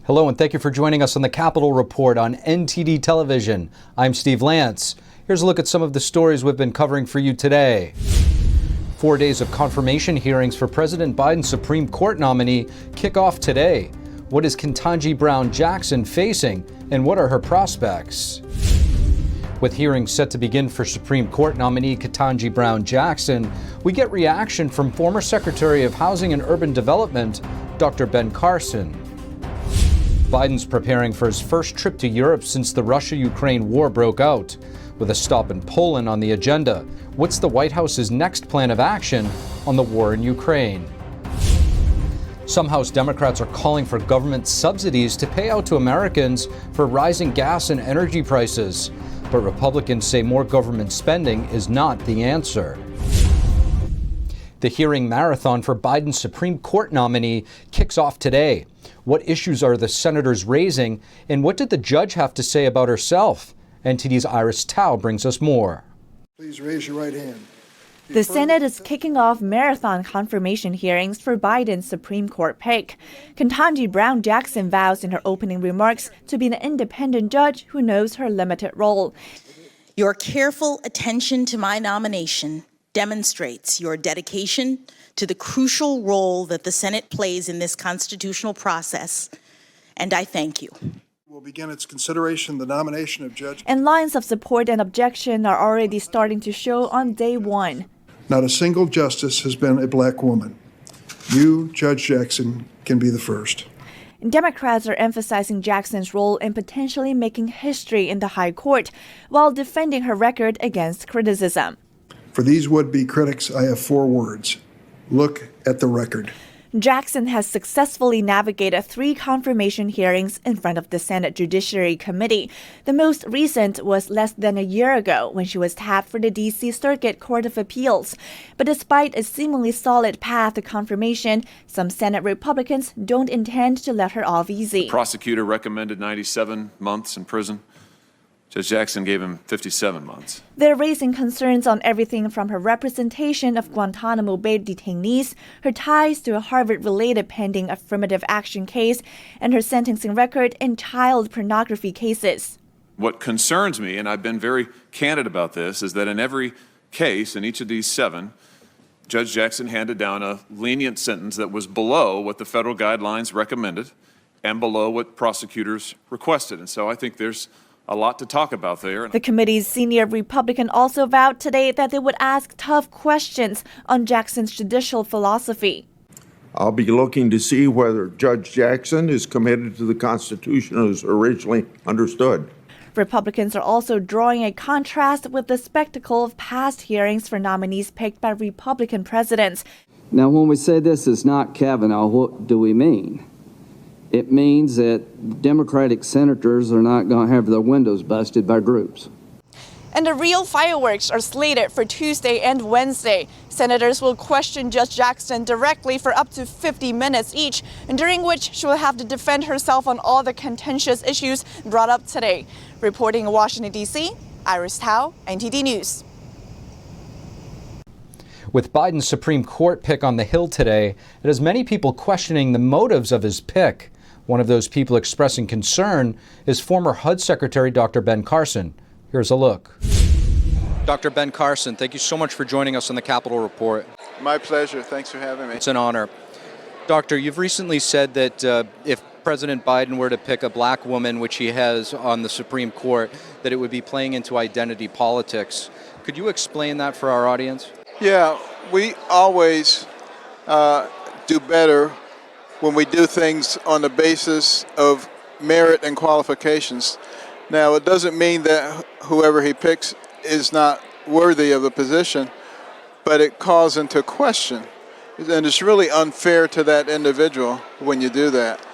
Hello and thank you for joining us on the Capitol Report on NTD Television. I'm Steve Lance. Here's a look at some of the stories we've been covering for you today. 4 days of confirmation hearings for President Biden's Supreme Court nominee kick off today. What is Ketanji Brown Jackson facing, and what are her prospects? With hearings set to begin for Supreme Court nominee Ketanji Brown Jackson, we get reaction from former Secretary of Housing and Urban Development, Dr. Ben Carson. Biden's preparing for his first trip to Europe since the Russia-Ukraine war broke out, with a stop in Poland on the agenda. What's the White House's next plan of action on the war in Ukraine? Some House Democrats are calling for government subsidies to pay out to Americans for rising gas and energy prices, but Republicans say more government spending is not the answer. The hearing marathon for Biden's Supreme Court nominee kicks off today. What issues are the senators raising, and what did the judge have to say about herself? NTD's Iris Tao brings us more. Please raise your right hand. The Senate is kicking off marathon confirmation hearings for Biden's Supreme Court pick. Ketanji Brown Jackson vows in her opening remarks to be an independent judge who knows her limited role. Your careful attention to my nomination demonstrates your dedication to the crucial role that the Senate plays in this constitutional process, and I thank you. We'll begin its consideration the nomination of Judge. And lines of support and objection are already starting to show on day one. Not a single justice has been a black woman. You, Judge Jackson, can be the first. Democrats are emphasizing Jackson's role in potentially making history in the high court while defending her record against criticism. For these would-be critics, I have 4 words. Look at the record. Jackson has successfully navigated 3 confirmation hearings in front of the Senate Judiciary Committee. The most recent was less than a year ago when she was tapped for the D.C. Circuit Court of Appeals. But despite a seemingly solid path to confirmation, some Senate Republicans don't intend to let her off easy. The prosecutor recommended 97 months in prison. Judge Jackson gave him 57 months. They're raising concerns on everything from her representation of Guantanamo Bay detainees, her ties to a Harvard-related pending affirmative action case, and her sentencing record in child pornography cases. What concerns me, and I've been very candid about this, is that in every case, in each of these 7, Judge Jackson handed down a lenient sentence that was below what the federal guidelines recommended and below what prosecutors requested. And so I think there's a lot to talk about there. The committee's senior Republican also vowed today that they would ask tough questions on Jackson's judicial philosophy. I'll be looking to see whether Judge Jackson is committed to the Constitution as originally understood. Republicans are also drawing a contrast with the spectacle of past hearings for nominees picked by Republican presidents. Now, when we say this is not Kavanaugh, what do we mean? It means that Democratic senators are not going to have their windows busted by groups. And the real fireworks are slated for Tuesday and Wednesday. Senators will question Judge Jackson directly for up to 50 minutes each, and during which she will have to defend herself on all the contentious issues brought up today. Reporting in Washington, D.C., Iris Tao, NTD News. With Biden's Supreme Court pick on the Hill today, it has many people questioning the motives of his pick. One of those people expressing concern is former HUD Secretary Dr. Ben Carson. Here's a look. Dr. Ben Carson, thank you so much for joining us on the Capitol Report. My pleasure. Thanks for having me. It's an honor. Doctor, you've recently said that if President Biden were to pick a black woman, which he has on the Supreme Court, that it would be playing into identity politics. Could you explain that for our audience? Yeah, we always do better when we do things on the basis of merit and qualifications. Now, it doesn't mean that whoever he picks is not worthy of the position, but it calls into question. And it's really unfair to that individual when you do that.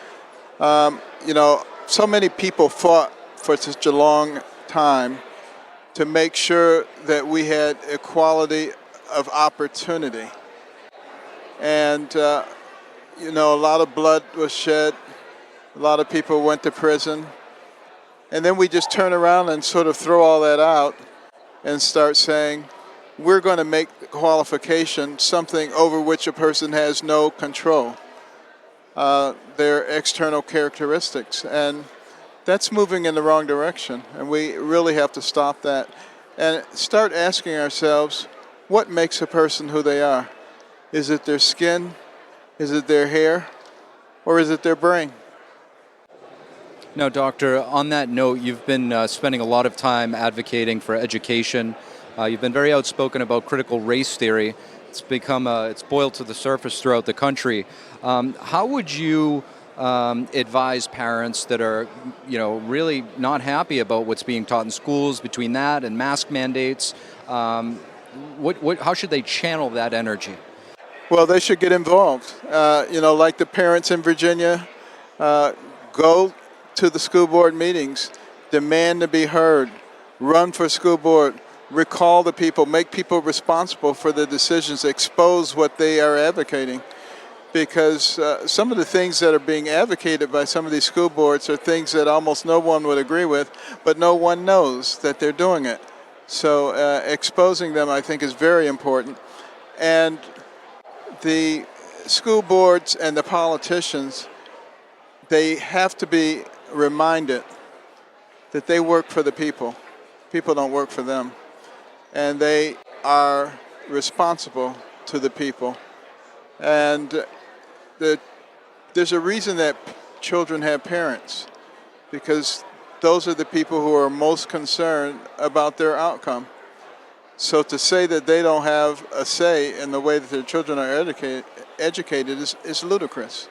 You know, so many people fought for such a long time to make sure that we had equality of opportunity. And you know, a lot of blood was shed, a lot of people went to prison, and then we just turn around and sort of throw all that out and start saying, we're going to make qualification something over which a person has no control. their external characteristics. And that's moving in the wrong direction, and we really have to stop that and start asking ourselves, what makes a person who they are? Is it their skin? Is it their hair? Or is it their brain? Now, Doctor, on that note, you've been spending a lot of time advocating for education. You've been very outspoken about critical race theory. It's boiled to the surface throughout the country. How would you advise parents that are, really not happy about what's being taught in schools between that and mask mandates? How should they channel that energy? Well, they should get involved. Like the parents in Virginia, go to the school board meetings, demand to be heard, run for school board, recall the people, make people responsible for their decisions, expose what they are advocating. Because some of the things that are being advocated by some of these school boards are things that almost no one would agree with, but no one knows that they're doing it. So exposing them, I think, is very important. And the school boards and the politicians, they have to be reminded that they work for the people. People don't work for them. And they are responsible to the people. And there's a reason that children have parents, because those are the people who are most concerned about their outcome. So to say that they don't have a say in the way that their children are educated is ludicrous.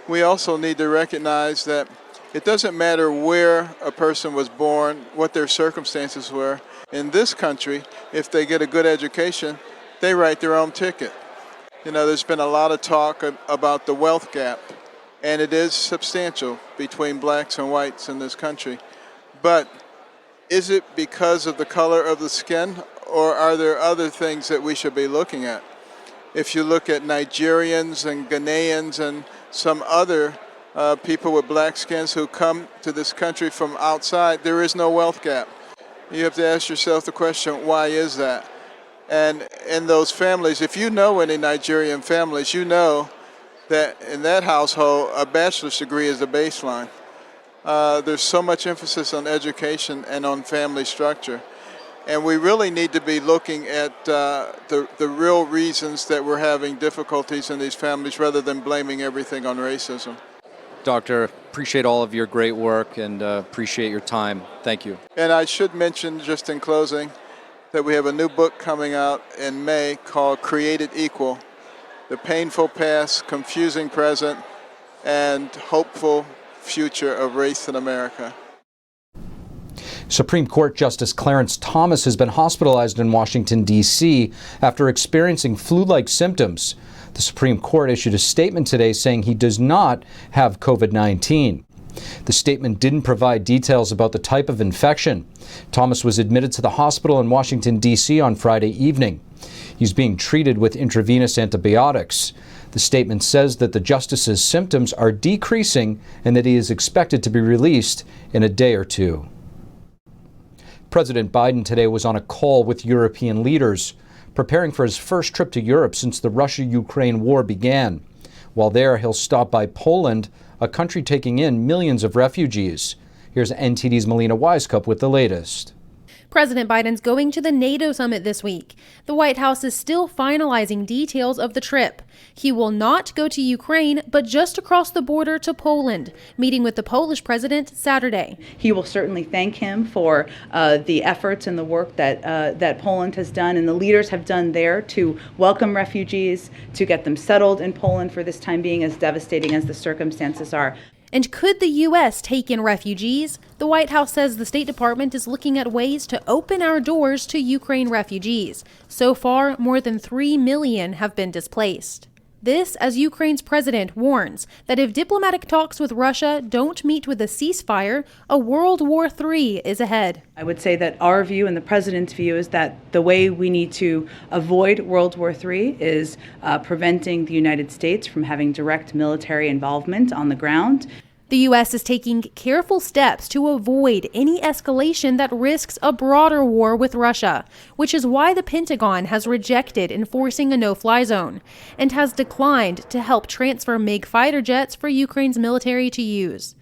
We also need to recognize that it doesn't matter where a person was born, what their circumstances were. In this country, if they get a good education, they write their own ticket. There's been a lot of talk about the wealth gap, and it is substantial between blacks and whites in this country. But is it because of the color of the skin, or are there other things that we should be looking at? If you look at Nigerians and Ghanaians and some other people with black skins who come to this country from outside, there is no wealth gap. You have to ask yourself the question, why is that? And in those families, if you know any Nigerian families, you know that in that household, a bachelor's degree is the baseline. There's so much emphasis on education and on family structure. And we really need to be looking at the real reasons that we're having difficulties in these families rather than blaming everything on racism. Doctor, appreciate all of your great work and appreciate your time. Thank you. And I should mention, just in closing, that we have a new book coming out in May called Created Equal: The Painful Past, Confusing Present, and Hopeful Future of Race in America. Supreme Court Justice Clarence Thomas has been hospitalized in Washington, D.C. after experiencing flu-like symptoms. The Supreme Court issued a statement today saying he does not have COVID-19. The statement didn't provide details about the type of infection. Thomas was admitted to the hospital in Washington, D.C. on Friday evening. He's being treated with intravenous antibiotics. The statement says that the justice's symptoms are decreasing and that he is expected to be released in a day or two. President Biden today was on a call with European leaders, preparing for his first trip to Europe since the Russia-Ukraine war began. While there, he'll stop by Poland, a country taking in millions of refugees. Here's NTD's Melina Wisecup with the latest. President Biden's going to the NATO summit this week. The White House is still finalizing details of the trip. He will not go to Ukraine, but just across the border to Poland, meeting with the Polish president Saturday. He will certainly thank him for the efforts and the work that Poland has done and the leaders have done there to welcome refugees, to get them settled in Poland for this time being, as devastating as the circumstances are. And could the U.S. take in refugees? The White House says the State Department is looking at ways to open our doors to Ukraine refugees. So far, more than 3 million have been displaced. This as Ukraine's president warns that if diplomatic talks with Russia don't meet with a ceasefire, a World War III is ahead. I would say that our view and the president's view is that the way we need to avoid World War III is preventing the United States from having direct military involvement on the ground. The U.S. is taking careful steps to avoid any escalation that risks a broader war with Russia, which is why the Pentagon has rejected enforcing a no-fly zone and has declined to help transfer MiG fighter jets for Ukraine's military to use.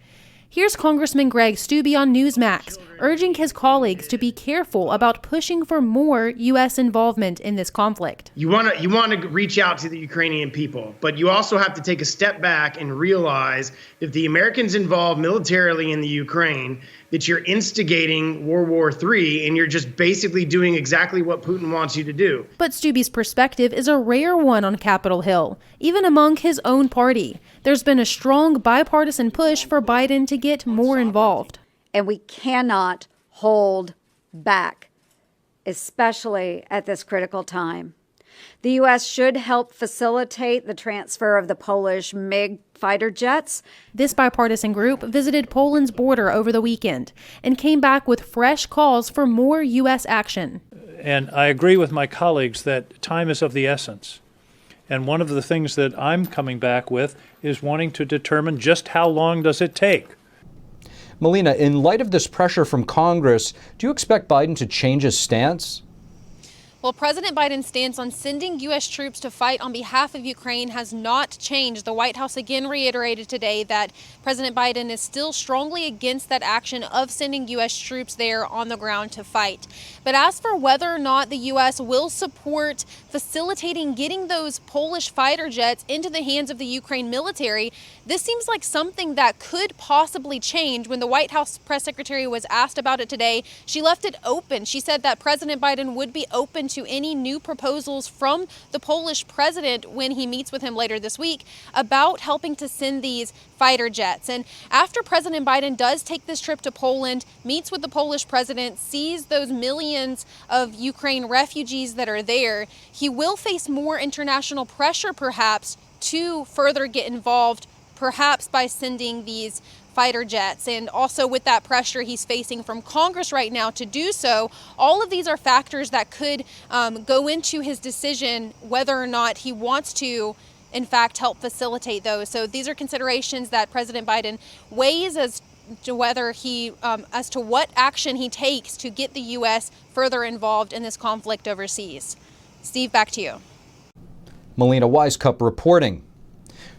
Here's Congressman Greg Steube on Newsmax, urging his colleagues to be careful about pushing for more U.S. involvement in this conflict. You want to reach out to the Ukrainian people, but you also have to take a step back and realize if the Americans involved militarily in the Ukraine, that you're instigating World War III and you're just basically doing exactly what Putin wants you to do. But Steube's perspective is a rare one on Capitol Hill, even among his own party. There's been a strong bipartisan push for Biden to get more involved. And we cannot hold back, especially at this critical time. The U.S. should help facilitate the transfer of the Polish MiG fighter jets. This bipartisan group visited Poland's border over the weekend and came back with fresh calls for more U.S. action. And I agree with my colleagues that time is of the essence. And one of the things that I'm coming back with is wanting to determine just how long does it take. Melina, in light of this pressure from Congress, do you expect Biden to change his stance? Well, President Biden's stance on sending U.S. troops to fight on behalf of Ukraine has not changed. The White House again reiterated today that President Biden is still strongly against that action of sending U.S. troops there on the ground to fight. But as for whether or not the U.S. will support facilitating getting those Polish fighter jets into the hands of the Ukraine military, this seems like something that could possibly change. When the White House press secretary was asked about it today, she left it open. She said that President Biden would be open to any new proposals from the Polish president when he meets with him later this week about helping to send these fighter jets. And after President Biden does take this trip to Poland, meets with the Polish president, sees those millions of Ukraine refugees that are there, he will face more international pressure perhaps to further get involved, perhaps by sending these fighter jets. And also with that pressure he's facing from Congress right now to do so, all of these are factors that could go into his decision whether or not he wants to in fact help facilitate those. So these are considerations that President Biden weighs as to whether he as to what action he takes to get the U.S. further involved in this conflict overseas. Steve, back to you. Melina Wisecup reporting.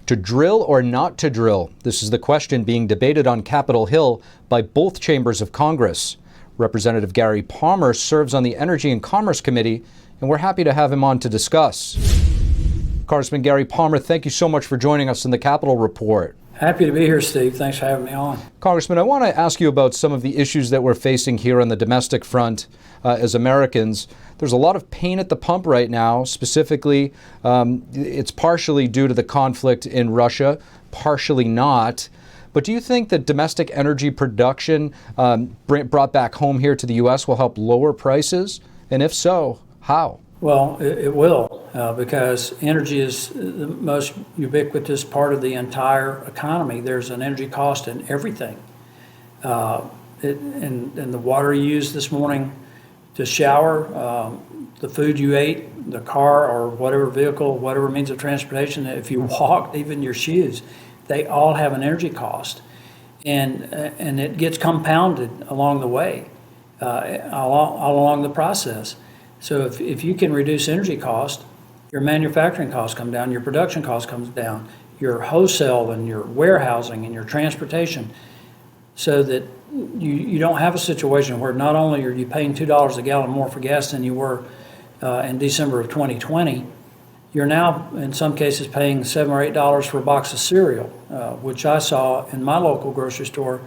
To drill or not to drill? This is the question being debated on Capitol Hill by both chambers of Congress. Representative Gary Palmer serves on the Energy and Commerce Committee, and we're happy to have him on to discuss. Congressman Gary Palmer, thank you so much for joining us in the Capitol Report. Happy to be here, Steve. Thanks for having me on. Congressman, I want to ask you about some of the issues that we're facing here on the domestic front as Americans. There's a lot of pain at the pump right now. Specifically, it's partially due to the conflict in Russia, partially not. But do you think that domestic energy production brought back home here to the U.S. will help lower prices? And if so, how? Well, it will, because energy is the most ubiquitous part of the entire economy. There's an energy cost in everything. And the water you used this morning to shower, the food you ate, the car or whatever vehicle, whatever means of transportation, if you walked, even your shoes, they all have an energy cost. And it gets compounded along the way, all along the process. So if you can reduce energy cost, your manufacturing costs come down, your production cost comes down, your wholesale and your warehousing and your transportation, so that you don't have a situation where not only are you paying $2 a gallon more for gas than you were in December of 2020, you're now in some cases paying $7 or $8 for a box of cereal, which I saw in my local grocery store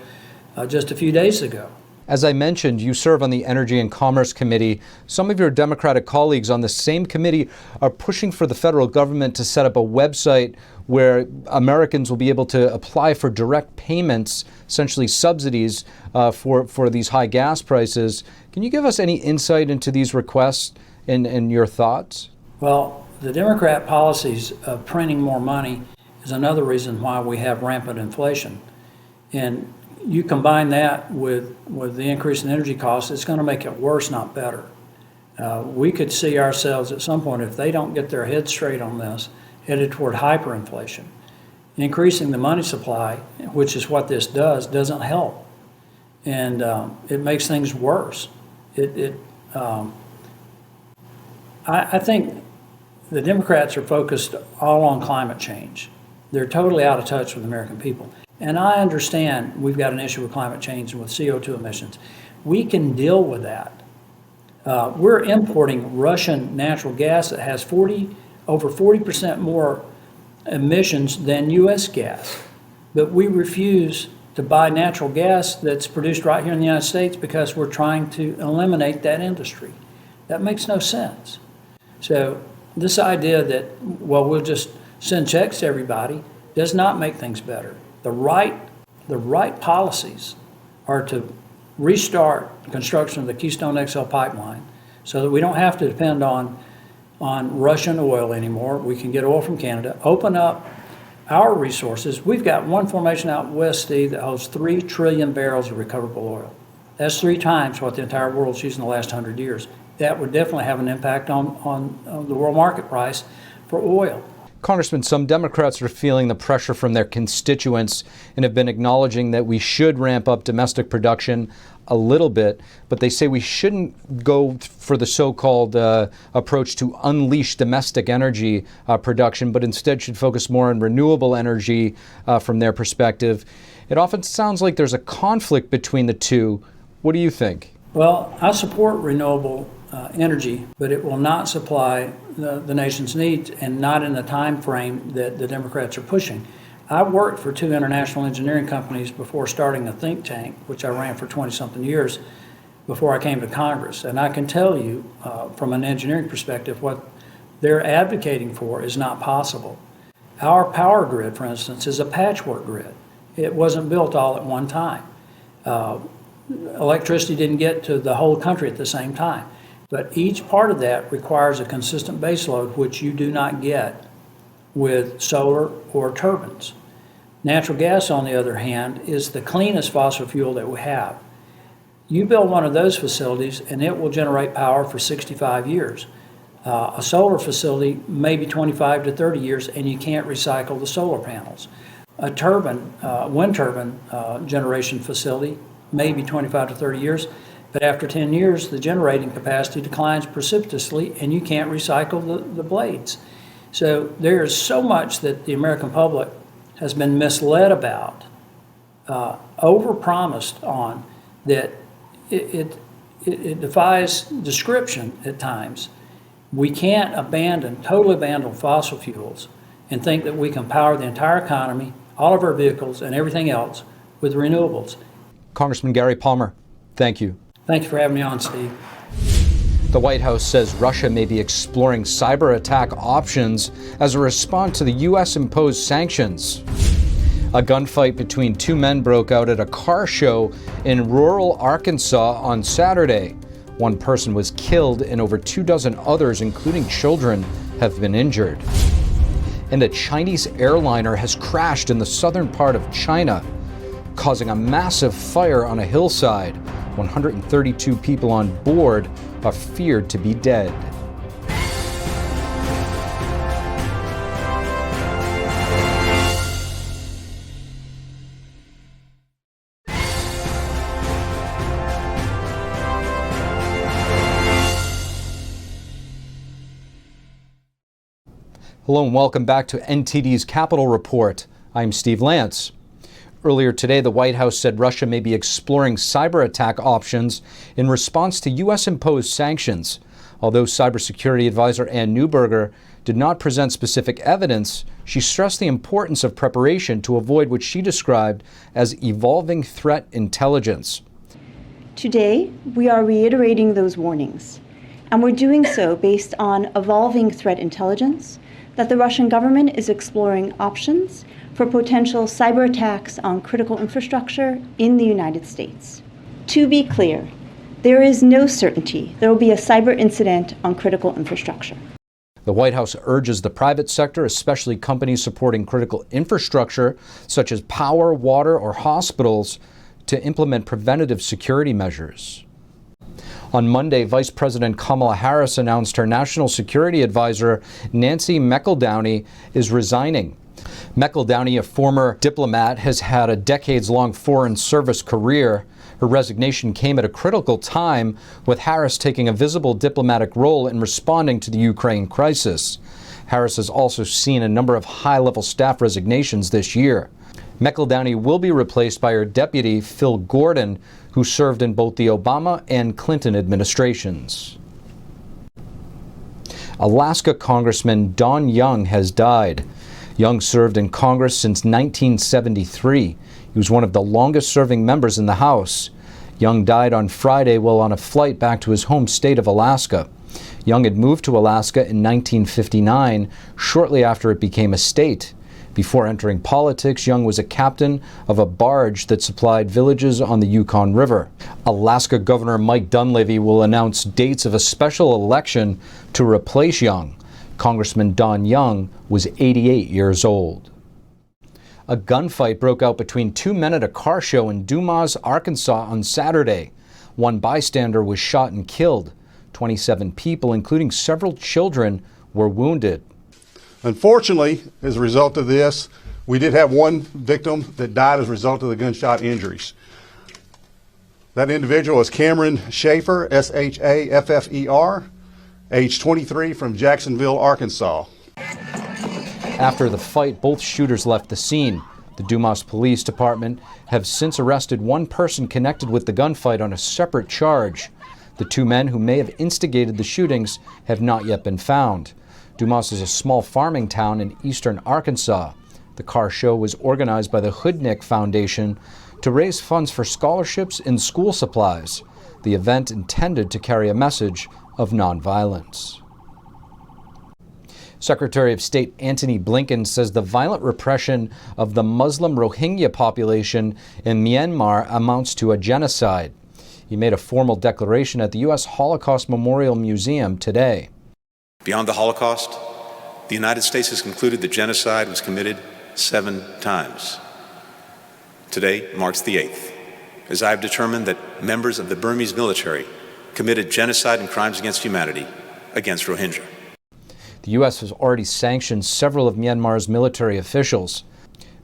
just a few days ago. As I mentioned, you serve on the Energy and Commerce Committee. Some of your Democratic colleagues on the same committee are pushing for the federal government to set up a website where Americans will be able to apply for direct payments, essentially subsidies, for these high gas prices. Can you give us any insight into these requests and your thoughts? Well, the Democrat policies of printing more money is another reason why we have rampant inflation. And you combine that with the increase in energy costs, it's going to make it worse, not better. We could see ourselves at some point, if they don't get their heads straight on this, headed toward hyperinflation. increasing the money supply, which is what this does, doesn't help. And it makes things worse. I think the Democrats are focused all on climate change. They're totally out of touch with the American people. And I understand we've got an issue with climate change and with CO2 emissions. We can deal with that. We're importing Russian natural gas that has over 40% more emissions than U.S. gas. But we refuse to buy natural gas that's produced right here in the United States because we're trying to eliminate that industry. That makes no sense. So this idea that, well, we'll just send checks to everybody does not make things better. The right policies are to restart the construction of the Keystone XL pipeline so that we don't have to depend on Russian oil anymore. We can get oil from Canada, open up our resources. We've got one formation out west, Steve, that holds 3 trillion barrels of recoverable oil. That's 3 times what the entire world's used in the last 100 years. That would definitely have an impact on the world market price for oil. Congressman, some Democrats are feeling the pressure from their constituents and have been acknowledging that we should ramp up domestic production a little bit, but they say we shouldn't go for the so-called approach to unleash domestic energy production, but instead should focus more on renewable energy from their perspective. It often sounds like there's a conflict between the two. What do you think? Well, I support renewable energy, but it will not supply the nation's needs and not in the time frame that the Democrats are pushing. I worked for 2 international engineering companies before starting a think tank, which I ran for 20-something years before I came to Congress. And I can tell you from an engineering perspective, what they're advocating for is not possible. Our power grid, for instance, is a patchwork grid. It wasn't built all at one time. Electricity didn't get to the whole country at the same time. But each part of that requires a consistent base load, which you do not get with solar or turbines. Natural gas, on the other hand, is the cleanest fossil fuel that we have. You build one of those facilities and it will generate power for 65 years. A solar facility, maybe 25 to 30 years, and you can't recycle the solar panels. A turbine, wind turbine generation facility, maybe 25 to 30 years, but after 10 years, the generating capacity declines precipitously and you can't recycle the blades. So there is so much that the American public has been misled about, overpromised on, that it defies description at times. We can't totally abandon fossil fuels and think that we can power the entire economy, all of our vehicles and everything else with renewables. Congressman Gary Palmer, thank you. Thank you for having me on, Steve. The White House says Russia may be exploring cyber attack options as a response to the U.S. imposed sanctions. A gunfight between 2 men broke out at a car show in rural Arkansas on Saturday. 1 person was killed and over 24 others, including children, have been injured. And a Chinese airliner has crashed in the southern part of China, causing a massive fire on a hillside. 132 people on board are feared to be dead. Hello and welcome back to NTD's Capitol Report. I'm Steve Lance. Earlier today, the White House said Russia may be exploring cyber attack options in response to U.S.-imposed sanctions. Although cybersecurity advisor Ann Neuberger did not present specific evidence, she stressed the importance of preparation to avoid what she described as evolving threat intelligence. Today, we are reiterating those warnings, and we're doing so based on evolving threat intelligence that the Russian government is exploring options for potential cyber attacks on critical infrastructure in the United States. To be clear, there is no certainty there will be a cyber incident on critical infrastructure. The White House urges the private sector, especially companies supporting critical infrastructure, such as power, water, or hospitals, to implement preventative security measures. On Monday, Vice President Kamala Harris announced her National Security Advisor, Nancy McEldowney, is resigning. McEldowney, a former diplomat, has had a decades-long foreign service career. Her resignation came at a critical time, with Harris taking a visible diplomatic role in responding to the Ukraine crisis. Harris has also seen a number of high-level staff resignations this year. McEldowney will be replaced by her deputy, Phil Gordon, who served in both the Obama and Clinton administrations. Alaska Congressman Don Young has died. Young served in Congress since 1973. He was one of the longest-serving members in the House. Young died on Friday while on a flight back to his home state of Alaska. Young had moved to Alaska in 1959, shortly after it became a state. Before entering politics, Young was a captain of a barge that supplied villages on the Yukon River. Alaska Governor Mike Dunleavy will announce dates of a special election to replace Young. Congressman Don Young was 88 years old. A gunfight broke out between two men at a car show in Dumas, Arkansas on Saturday. One bystander was shot and killed. 27 people, including several children, were wounded. Unfortunately, as a result of this, we did have one victim that died as a result of the gunshot injuries. That individual is Cameron Schaefer, S-H-A-F-F-E-R, age 23, from Jacksonville, Arkansas. After the fight, both shooters left the scene. The Dumas Police Department have since arrested one person connected with the gunfight on a separate charge. The two men who may have instigated the shootings have not yet been found. Dumas is a small farming town in eastern Arkansas. The car show was organized by the Hoodnick Foundation to raise funds for scholarships and school supplies. The event intended to carry a message of nonviolence. Secretary of State Antony Blinken says the violent repression of the Muslim Rohingya population in Myanmar amounts to a genocide. He made a formal declaration at the U.S. Holocaust Memorial Museum today. Beyond the Holocaust, the United States has concluded that genocide was committed 7 times. Today marks the 8th, as I have determined that members of the Burmese military committed genocide and crimes against humanity against Rohingya. The U.S. has already sanctioned several of Myanmar's military officials.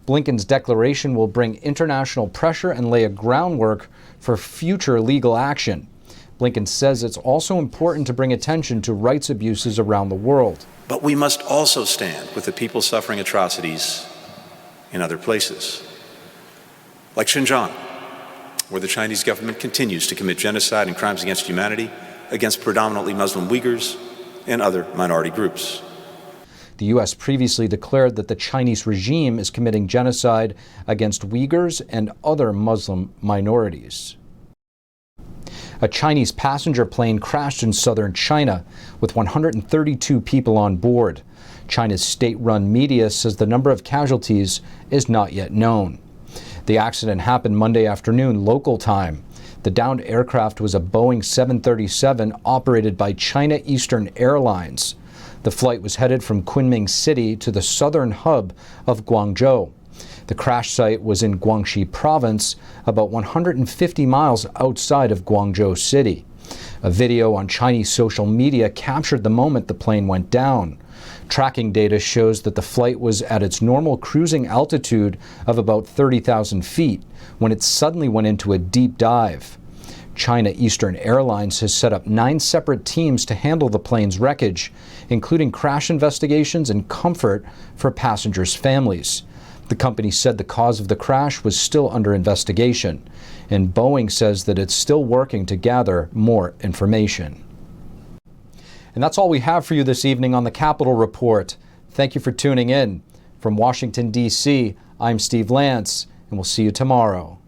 Blinken's declaration will bring international pressure and lay a groundwork for future legal action. Blinken says it's also important to bring attention to rights abuses around the world. But we must also stand with the people suffering atrocities in other places, like Xinjiang, where the Chinese government continues to commit genocide and crimes against humanity against predominantly Muslim Uyghurs and other minority groups. The U.S. previously declared that the Chinese regime is committing genocide against Uyghurs and other Muslim minorities. A Chinese passenger plane crashed in southern China with 132 people on board. China's state-run media says the number of casualties is not yet known. The accident happened Monday afternoon local time. The downed aircraft was a Boeing 737 operated by China Eastern Airlines. The flight was headed from Kunming City to the southern hub of Guangzhou. The crash site was in Guangxi Province, about 150 miles outside of Guangzhou City. A video on Chinese social media captured the moment the plane went down. Tracking data shows that the flight was at its normal cruising altitude of about 30,000 feet when it suddenly went into a deep dive. China Eastern Airlines has set up 9 separate teams to handle the plane's wreckage, including crash investigations and comfort for passengers' families. The company said the cause of the crash was still under investigation, and Boeing says that it's still working to gather more information. And that's all we have for you this evening on the Capitol Report. Thank you for tuning in. From Washington, D.C., I'm Steve Lance, and we'll see you tomorrow.